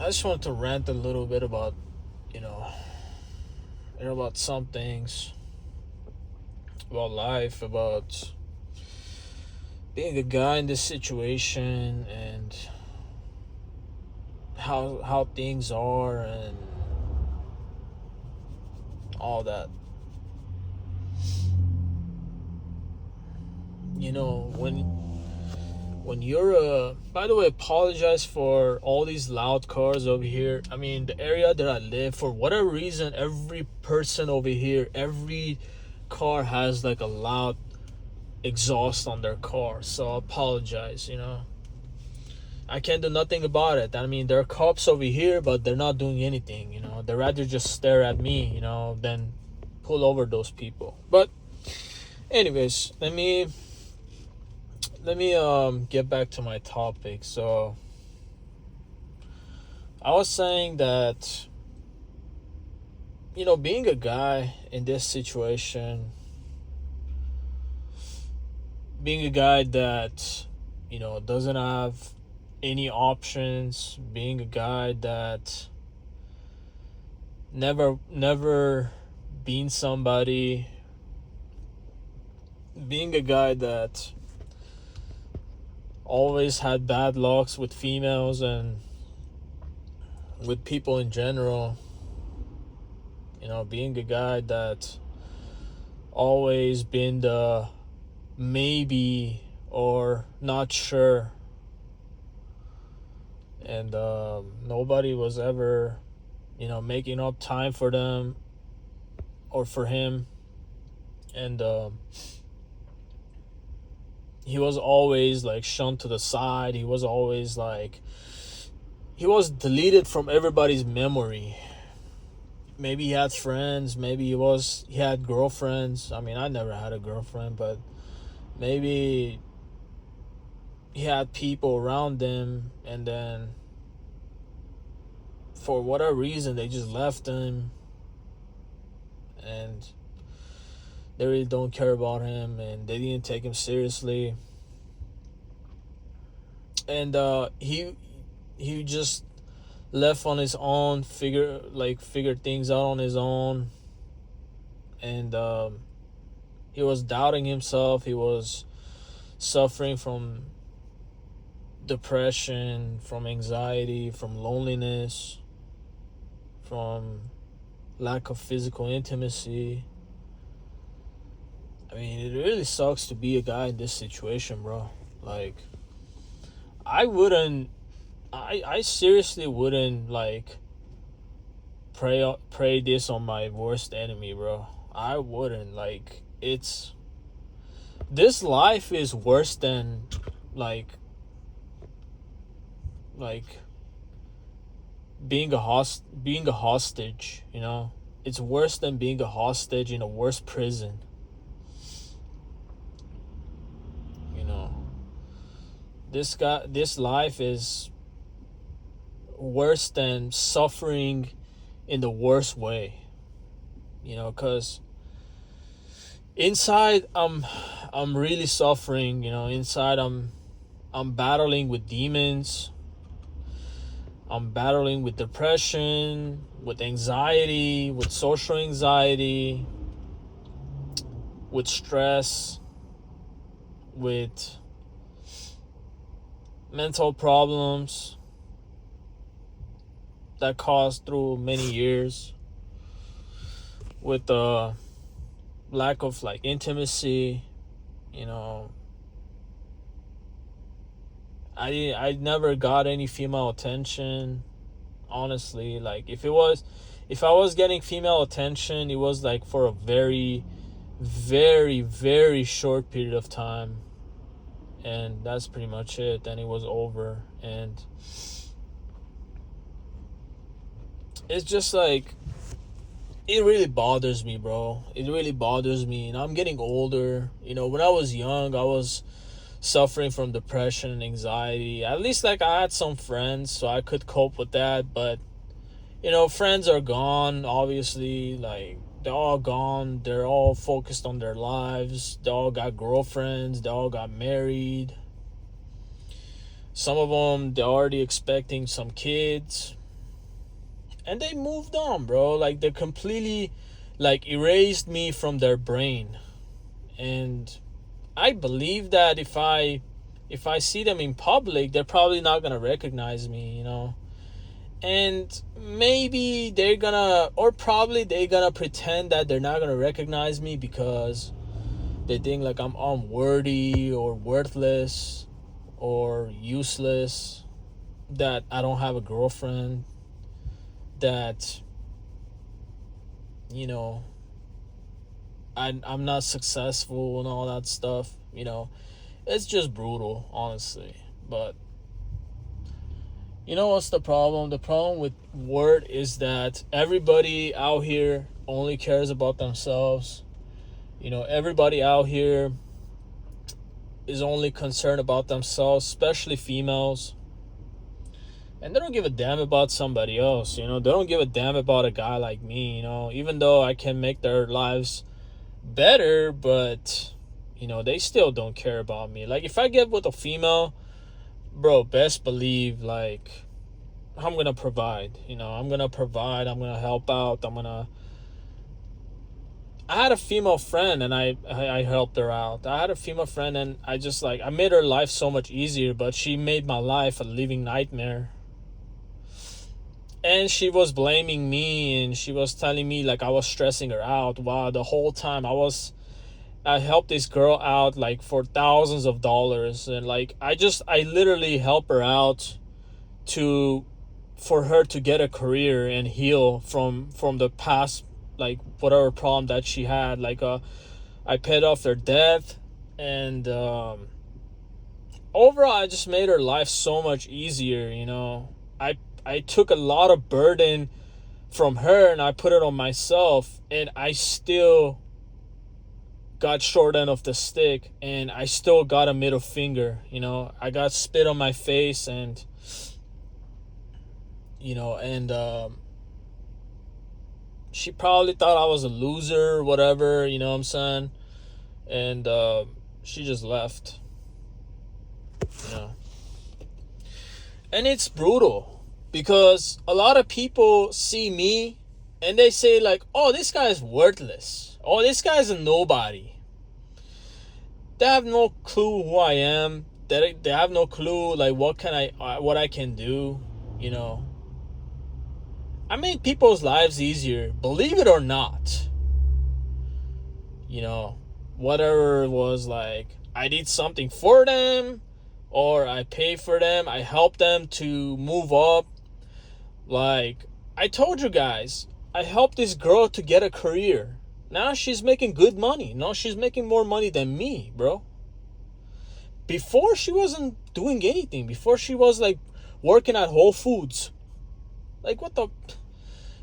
I just want to rant a little bit about, you know, about some things, about life, about being a guy in this situation, and how things are, and all that. When you're by the way, apologize for all these loud cars over here. I mean, the area that I live, for whatever reason, every person over here, every car has like a loud exhaust on their car. So I apologize. I can't do nothing about it. I mean, there are cops over here, but they're not doing anything. They'd rather just stare at me, than pull over those people. But anyways, let me get back to my topic. So I was saying that being a guy in this situation, being a guy that doesn't have any options, being a guy that never been somebody, being a guy that always had bad lucks with females and with people in general, being a guy that always been the maybe or not sure, and nobody was ever making up time for them or for him, and he was always like shunned to the side. He was always he was deleted from everybody's memory. Maybe he had friends, maybe he had girlfriends. I mean, I never had a girlfriend, but maybe he had people around him, and then for whatever reason they just left him, and they really don't care about him, and they didn't take him seriously. And he just left on his own, figured things out on his own, and he was doubting himself. He was suffering from depression, from anxiety, from loneliness, from lack of physical intimacy. I mean, it really sucks to be a guy in this situation, bro. I seriously wouldn't pray this on my worst enemy, bro. I wouldn't. This life is worse than like being a hostage. It's worse than being a hostage in a worse prison. This life is worse than suffering in the worst way. Because inside I'm really suffering. Inside I'm battling with demons. I'm battling with depression, with anxiety, with social anxiety, with stress, with mental problems that caused through many years, with the lack of intimacy. I never got any female attention, honestly. If I was getting female attention, it was for a very, very, very short period of time, and that's pretty much it. Then it was over. And it's just it really bothers me, bro. It really bothers me. And I'm getting older. When I was young, I was suffering from depression and anxiety. At least I had some friends, so I could cope with that. But friends are gone, obviously. They're all gone. They're all focused on their lives. They all got girlfriends. They all got married. Some of them, they're already expecting some kids. and they moved on, bro. Like, they completely like erased me from their brain. And I believe that if I see them in public, they're probably not gonna recognize me, and maybe they're gonna, or probably they're gonna pretend that they're not gonna recognize me because they think like I'm unworthy or worthless or useless, that I don't have a girlfriend, that you know I'm not successful and all that stuff. It's just brutal, honestly. But what's the problem? The problem with word is that everybody out here only cares about themselves. Everybody out here is only concerned about themselves, especially females. And they don't give a damn about somebody else. They don't give a damn about a guy like me, even though I can make their lives better, but they still don't care about me. Like, if I get with a female, bro, best believe, like, I'm gonna provide. I'm gonna help out. I had a female friend, and I helped her out. I had a female friend, and I made her life so much easier, but she made my life a living nightmare. And she was blaming me, and she was telling me like I was stressing her out. Wow, the whole time I helped this girl out like for thousands of dollars, and like I literally help her out for her to get a career and heal from the past, like whatever problem that she had. Like I paid off their debt, and overall I just made her life so much easier. I took a lot of burden from her and I put it on myself, and I still got short end of the stick, and I still got a middle finger. I got spit on my face, and she probably thought I was a loser or whatever, what I'm saying? And she just left. And it's brutal because a lot of people see me and they say like, oh, this guy is worthless. Oh, this guy's a nobody. They have no clue who I am. They have no clue like what I can do. I made people's lives easier, believe it or not. Whatever it was, like I did something for them, or I paid for them, I helped them to move up. Like I told you guys, I helped this girl to get a career. Now she's making good money. Now she's making more money than me, bro. Before, she wasn't doing anything. Before, she was like working at Whole Foods. Like, what the?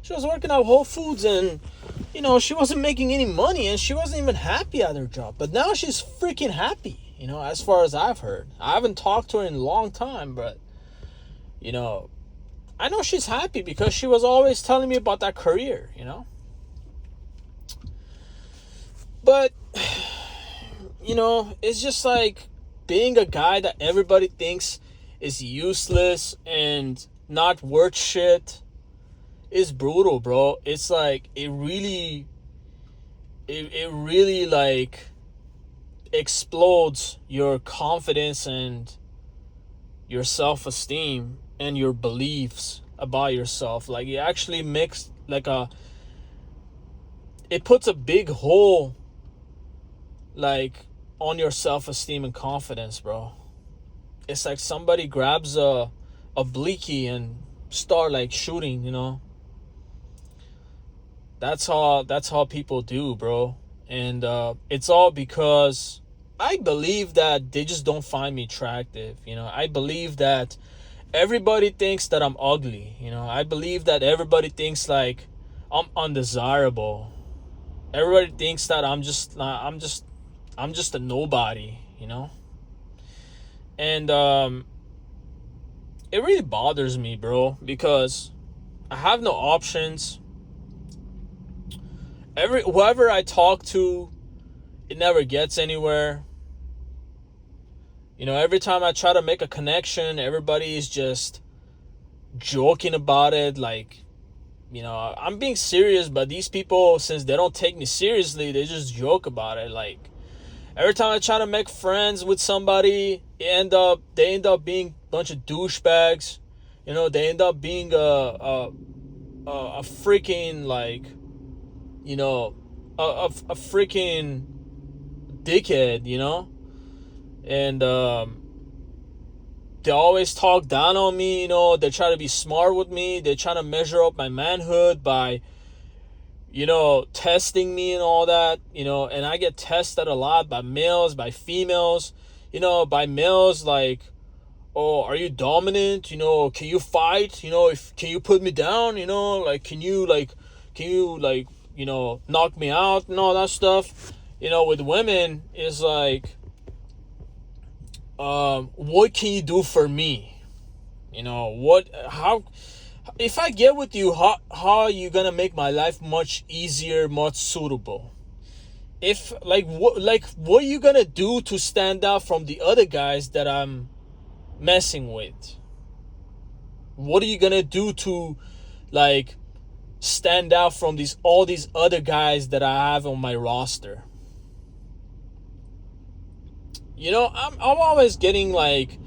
She was working at Whole Foods, and she wasn't making any money, and she wasn't even happy at her job. But now she's freaking happy, as far as I've heard. I haven't talked to her in a long time, but I know she's happy because she was always telling me about that career, But, it's just like being a guy that everybody thinks is useless and not worth shit is brutal, bro. It's like, it really like explodes your confidence and your self-esteem and your beliefs about yourself. Like, it actually makes like it puts a big hole like on your self-esteem and confidence, bro. It's like somebody grabs a bleaky and start like shooting, That's how people do, bro. And it's all because I believe that they just don't find me attractive. I believe that everybody thinks that I'm ugly. I believe that everybody thinks like I'm undesirable. Everybody thinks that I'm just a nobody. And it really bothers me, bro, because I have no options. Whoever I talk to, it never gets anywhere. Every time I try to make a connection, everybody is just joking about it. Like, I'm being serious, but these people, since they don't take me seriously, they just joke about it. Like, every time I try to make friends with somebody, they end up being a bunch of douchebags. They end up being a freaking, like, a freaking dickhead, and they always talk down on me. They try to be smart with me. They try to measure up my manhood by testing me and all that, and I get tested a lot by males, by females, by males, like, oh, are you dominant? Can you fight? Can you put me down? Like, can you, like, knock me out and all that stuff? With women, is like, what can you do for me? How, if I get with you, how are you gonna make my life much easier, much suitable? If, what are you gonna do to stand out from the other guys that I'm messing with? What are you gonna do to, like, stand out from all these other guys that I have on my roster? I'm always getting like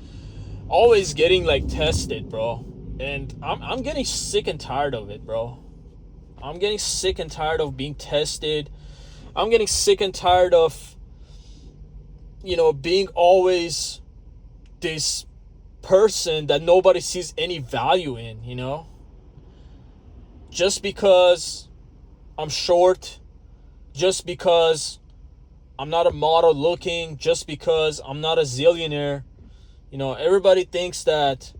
tested, bro. And I'm getting sick and tired of it, bro. I'm getting sick and tired of being tested. I'm getting sick and tired of, being always this person that nobody sees any value in, Just because I'm short, just because I'm not a model looking, just because I'm not a zillionaire, everybody thinks that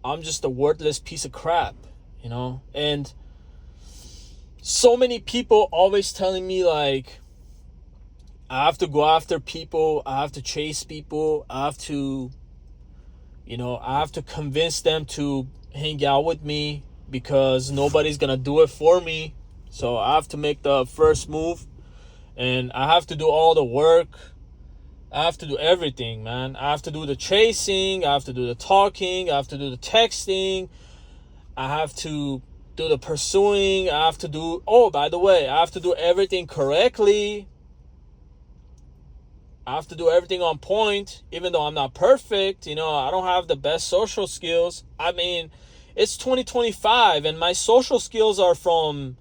I'm just a worthless piece of crap, and so many people always telling me, like, I have to go after people, I have to chase people, I have to convince them to hang out with me because nobody's gonna do it for me. So I have to make the first move, and I have to do all the work. I have to do everything, man. I have to do the chasing, I have to do the talking, I have to do the texting, I have to do the pursuing, I have to do, oh, by the way, I have to do everything correctly. I have to do everything on point, even though I'm not perfect. I don't have the best social skills. I mean, it's 2025 and my social skills are from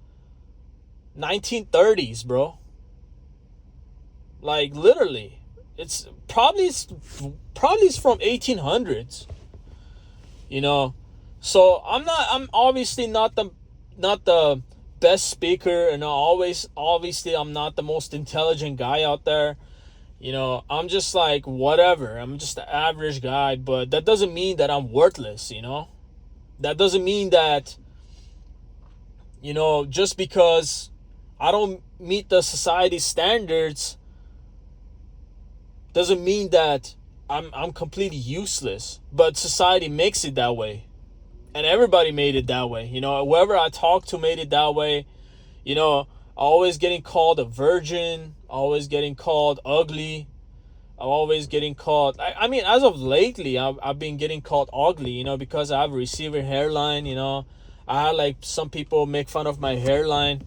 1930s, bro. Like, literally. It's probably from 1800s. So I'm obviously not the best speaker, and obviously I'm not the most intelligent guy out there. I'm just like, whatever. I'm just an average guy, but that doesn't mean that I'm worthless, That doesn't mean that, just because I don't meet the society standards doesn't mean that I'm completely useless. But society makes it that way. And everybody made it that way. Whoever I talk to made it that way. Always getting called a virgin, always getting called ugly. I'm always getting called, I mean, as of lately, I've been getting called ugly, because I have a receding hairline, I had, like, some people make fun of my hairline.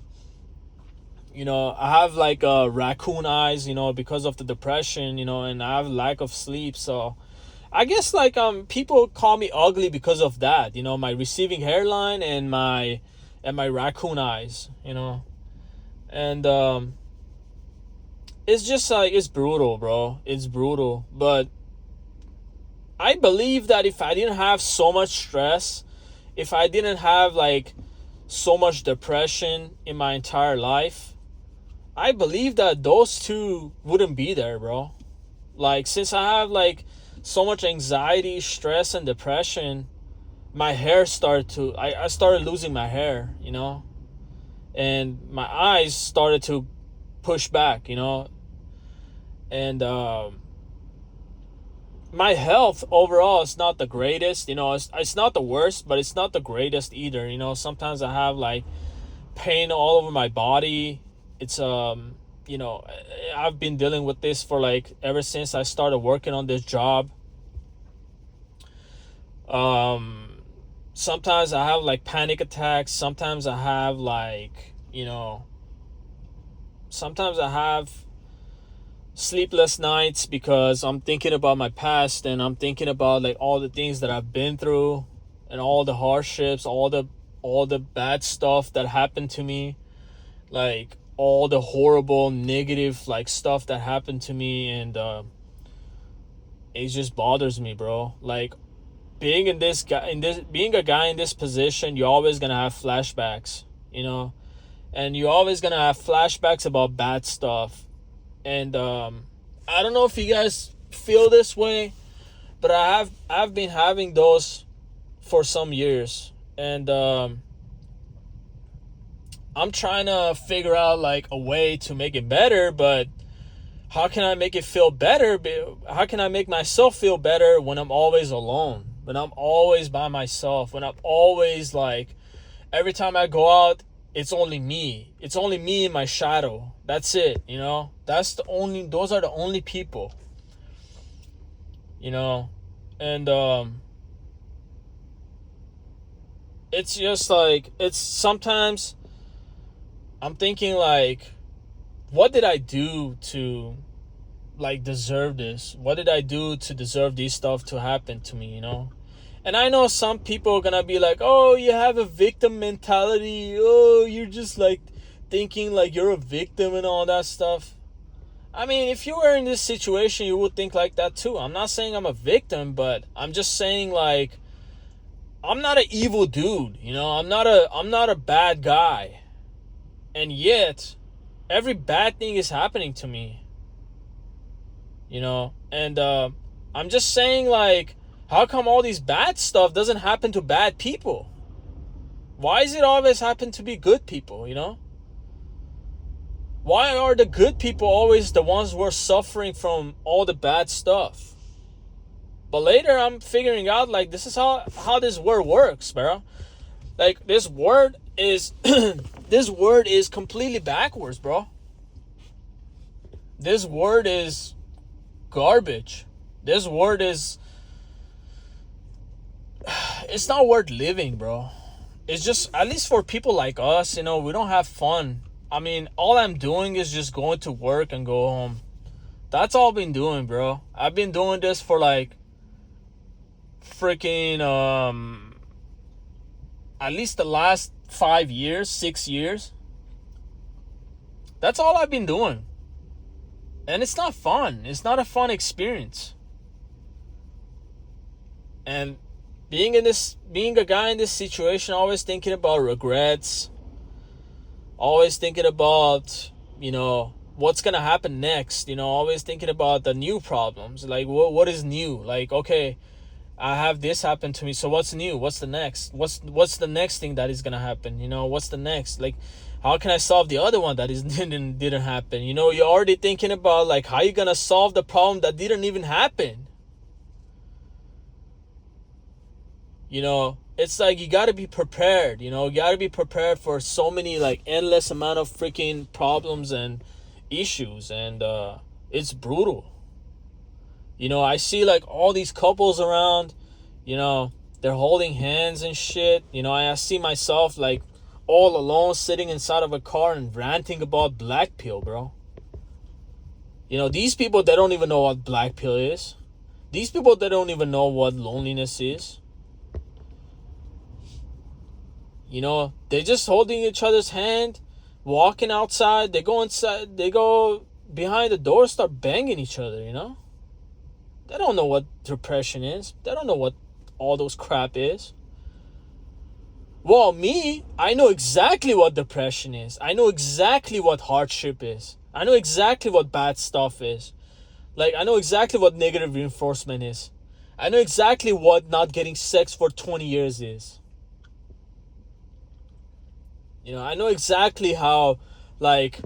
I have, like, raccoon eyes, because of the depression, and I have lack of sleep. So I guess, like, people call me ugly because of that, my receding hairline and my raccoon eyes, and it's just like, it's brutal, bro. It's brutal. But I believe that if I didn't have so much stress, if I didn't have, like, so much depression in my entire life, I believe that those two wouldn't be there, bro. Like, since I have, like, so much anxiety, stress, and depression, my hair I started losing my hair, and my eyes started to push back, and my health overall is not the greatest. It's not the worst, but it's not the greatest either. Sometimes I have, like, pain all over my body. It's I've been dealing with this for, like, ever since I started working on this job. sometimes I have like panic attacks. Sometimes I have like, sometimes I have sleepless nights because I'm thinking about my past, and I'm thinking about like all the things that I've been through and all the hardships, all the bad stuff that happened to me, like all the horrible negative like stuff that happened to me. And it just bothers me, bro. Like being a guy in this position, you're always gonna have flashbacks, and you're always gonna have flashbacks about bad stuff. And I don't know if you guys feel this way, but I've been having those for some years. And I'm trying to figure out like a way to make it better. But how can I make it feel better? How can I make myself feel better when I'm always alone, when I'm always by myself, when I'm always like, every time I go out, it's only me. It's only me and my shadow. That's it, those are the only people, and it's just like, it's sometimes I'm thinking like, what did I do to like deserve this? What did I do to deserve these stuff to happen to me, And I know some people are gonna be like, oh, you have a victim mentality. Oh, you're just like thinking like you're a victim and all that stuff. I mean, if you were in this situation, you would think like that too. I'm not saying I'm a victim, but I'm just saying like, I'm not an evil dude, I'm not a bad guy. And yet, every bad thing is happening to me, And I'm just saying like, how come all these bad stuff doesn't happen to bad people? Why does it always happen to be good people, Why are the good people always the ones who are suffering from all the bad stuff? But later I'm figuring out like, this is how this word works, bro. Like, this word is this word is completely backwards, bro. This word is garbage. This word is, it's not worth living, bro. It's just, at least for people like us, we don't have fun. I mean, all I'm doing is just going to work and go home. That's all I've been doing, bro. I've been doing this for like freaking at least the last 5 years, 6 years. That's all I've been doing. And it's not fun. It's not a fun experience. And being a guy in this situation, always thinking about regrets, always thinking about, what's gonna happen next, always thinking about the new problems. Like, what is new? Like, okay, I have this happen to me, so what's new? What's the next? What's the next thing that is gonna happen? What's the next? Like, how can I solve the other one that didn't happen? You're already thinking about like, how you gonna solve the problem that didn't even happen. It's like, you gotta be prepared. You gotta be prepared for so many like endless amount of freaking problems and issues, and it's brutal. I see like all these couples around, they're holding hands and shit. I see myself like all alone sitting inside of a car and ranting about black pill, bro. These people, they don't even know what black pill is. These people, they don't even know what loneliness is. They're just holding each other's hand, walking outside. They go inside, they go behind the door, start banging each other, They don't know what depression is. They don't know what all those crap is. Well, me, I know exactly what depression is. I know exactly what hardship is. I know exactly what bad stuff is. Like, I know exactly what negative reinforcement is. I know exactly what not getting sex for 20 years is. I know exactly how, like,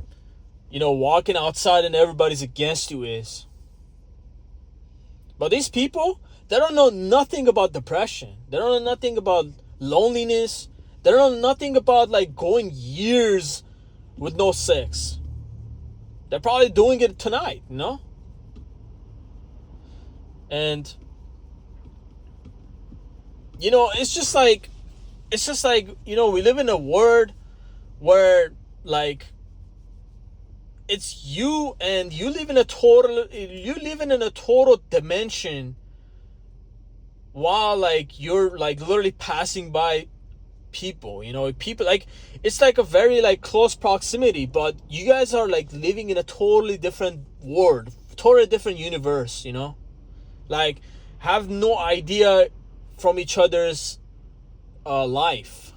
walking outside and everybody's against you is. But these people, they don't know nothing about depression. They don't know nothing about loneliness. They don't know nothing about like going years with no sex. They're probably doing it tonight, And, it's just like, it's just like, we live in a world where, like, it's you, and you live in a total dimension, while, like, you're, like, literally passing by people, people, like, it's like a very, like, close proximity, but you guys are, like, living in a totally different world, totally different universe, like, have no idea from each other's life.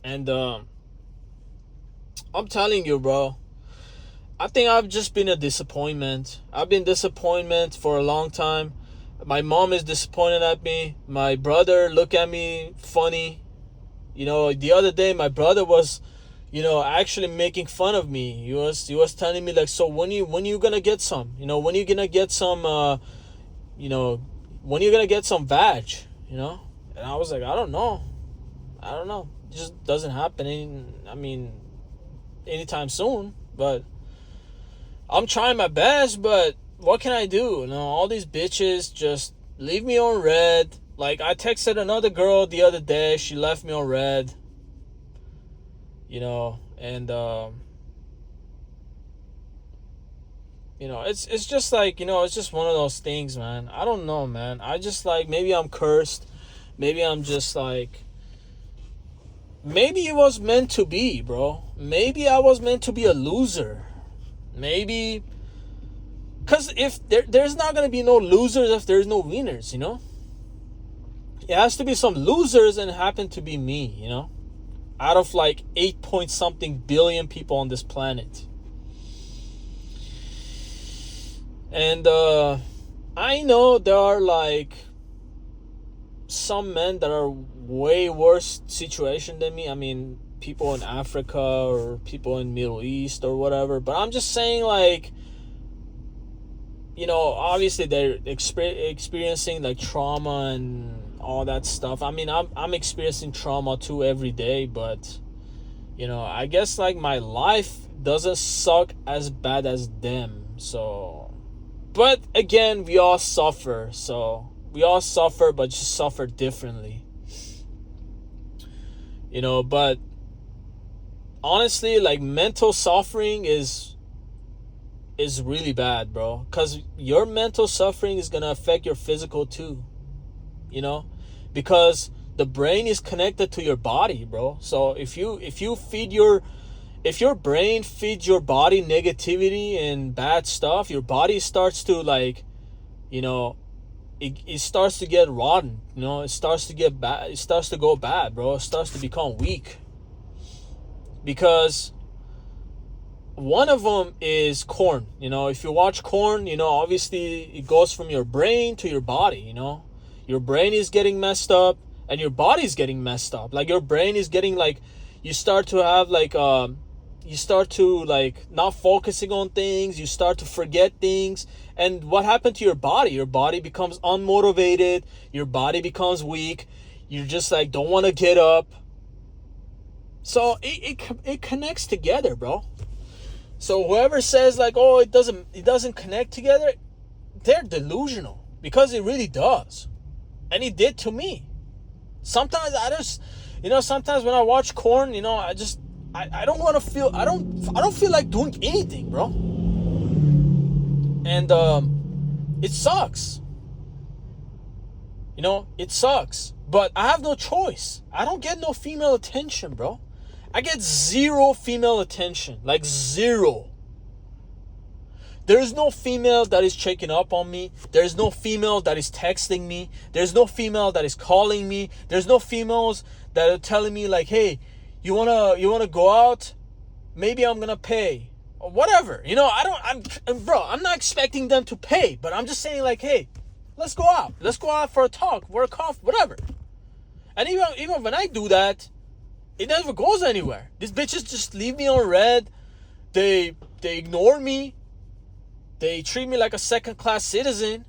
And I'm telling you, bro, I think I've just been a disappointment. I've been disappointment for a long time. My mom is disappointed at me. My brother look at me funny. The other day my brother was, actually making fun of me. He was telling me, like, so when you gonna get some? When you gonna get some when you gonna get some vag? And I was like, I don't know. It just doesn't happen anytime soon. But I'm trying my best, but what can I do? All these bitches just leave me on red. Like, I texted another girl the other day, she left me on red. And it's just like, it's just one of those things, man. I don't know, man. I just, like, maybe I'm cursed. Maybe I'm just like, maybe it was meant to be, bro. Maybe I was meant to be a loser. Maybe, because if there's not going to be no losers if there's no winners, It has to be some losers, and it happened to be me, Out of, like, 8 point something billion people on this planet. And I know there are, like, some men that are way worse situation than me. People in Africa or people in Middle East or whatever. But I'm just saying, like, obviously they're experiencing, like, trauma and all that stuff. I'm experiencing trauma too every day, but I guess, like, my life doesn't suck as bad as them. So, but again, we all suffer. So we all suffer, but just suffer differently. But honestly, like, mental suffering is really bad, bro, because your mental suffering is gonna affect your physical too, because the brain is connected to your body, bro. So if your brain feeds your body negativity and bad stuff, your body starts to, like, it starts to get rotten, it starts to get bad, it starts to go bad, bro. It starts to become weak. Because one of them is corn. If you watch corn, obviously it goes from your brain to your body. Your brain is getting messed up and your body's getting messed up. Like, your brain is getting, like, you start to have, like, you start to, like, not focusing on things. You start to forget things. And what happened to your body? Your body becomes unmotivated. Your body becomes weak. You just, like, don't want to get up. So it connects together, bro. So whoever says, like, oh, it doesn't connect together, they're delusional, because it really does. And it did to me. Sometimes sometimes when I watch corn, I don't want to feel, I don't feel like doing anything, bro. And it sucks. It sucks. But I have no choice. I don't get no female attention, bro. I get zero female attention. Like, zero. There's no female that is checking up on me. There's no female that is texting me. There's no female that is calling me. There's no females that are telling me, like, hey, you wanna go out? Maybe I'm gonna pay. Or whatever. I'm not expecting them to pay, but I'm just saying, like, hey, let's go out. Let's go out for a talk, for a coffee, whatever. And even when I do that, it never goes anywhere. These bitches just leave me on red. They ignore me. They treat me like a second-class citizen.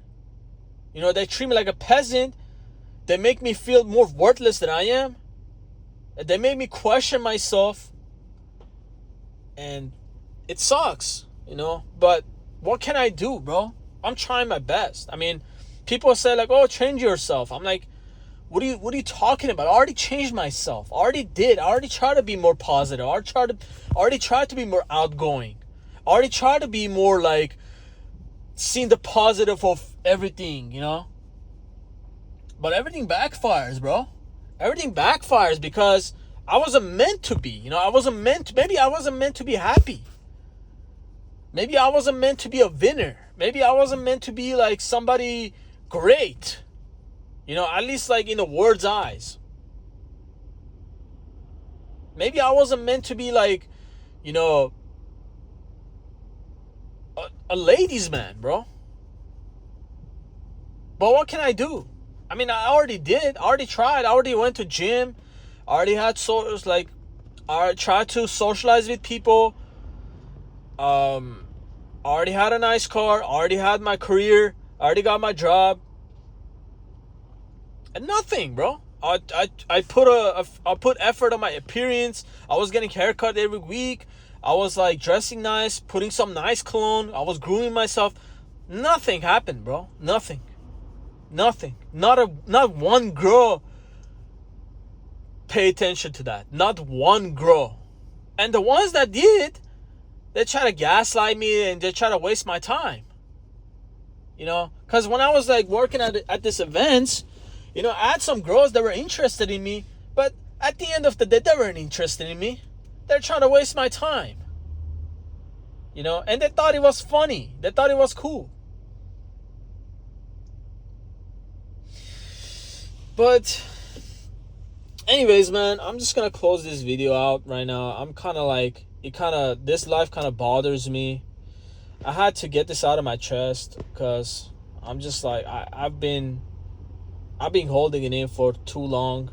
They treat me like a peasant. They make me feel more worthless than I am. They make me question myself. And it sucks, But what can I do, bro? I'm trying my best. People say, like, oh, change yourself. I'm like, What are you talking about? I already changed myself. I already did. I already tried to be more positive. I already tried to be more outgoing. I already tried to be more like seeing the positive of everything, you know? But everything backfires, bro. Everything backfires because I wasn't meant to be. You know, maybe I wasn't meant to be happy. Maybe I wasn't meant to be a winner. Maybe I wasn't meant to be like somebody great. You know, at least like in the world's eyes. Maybe I wasn't meant to be like, you know, a ladies' man, bro. But what can I do? I mean, I already did. I already tried. I already went to gym. I already had I tried to socialize with people. I already had a nice car. I already had my career. I already got my job. And nothing, bro. I put effort on my appearance. I was getting haircut every week. I was like dressing nice, putting some nice cologne. I was grooming myself. Nothing happened, bro. Nothing. Not one girl pay attention to that. Not one girl. And the ones that did, they try to gaslight me and they try to waste my time. You know, because when I was like working at this events, you know, I had some girls that were interested in me, but at the end of the day, they weren't interested in me. They're trying to waste my time. You know, and they thought it was funny. They thought it was cool. But anyways, man, I'm just gonna close this video out right now. I'm kind of like, this life kind of bothers me. I had to get this out of my chest because I'm just like, I've been holding it in for too long.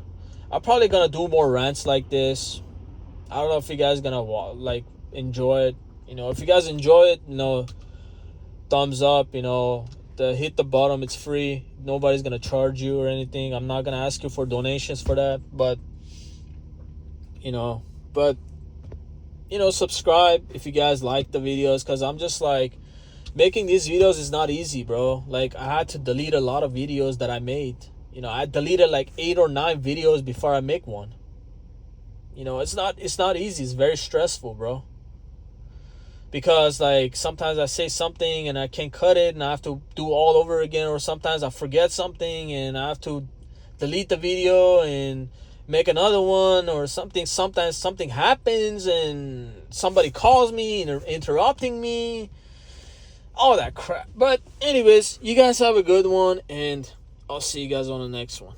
I'm probably gonna do more rants like this. I don't know if you guys gonna like enjoy it. You know, if you guys enjoy it, you know, thumbs up. You know, hit the bottom. It's free. Nobody's gonna charge you or anything. I'm not gonna ask you for donations for that. But you know, subscribe if you guys like the videos, because I'm just like, making these videos is not easy, bro. Like, I had to delete a lot of videos that I made. You know, I deleted like 8 or 9 videos before I make one. You know, it's not easy. It's very stressful, bro. Because like sometimes I say something and I can't cut it and I have to do all over again, or sometimes I forget something and I have to delete the video and make another one, or something. Sometimes something happens and somebody calls me and interrupting me, all that crap. But anyways, you guys have a good one, and I'll see you guys on the next one.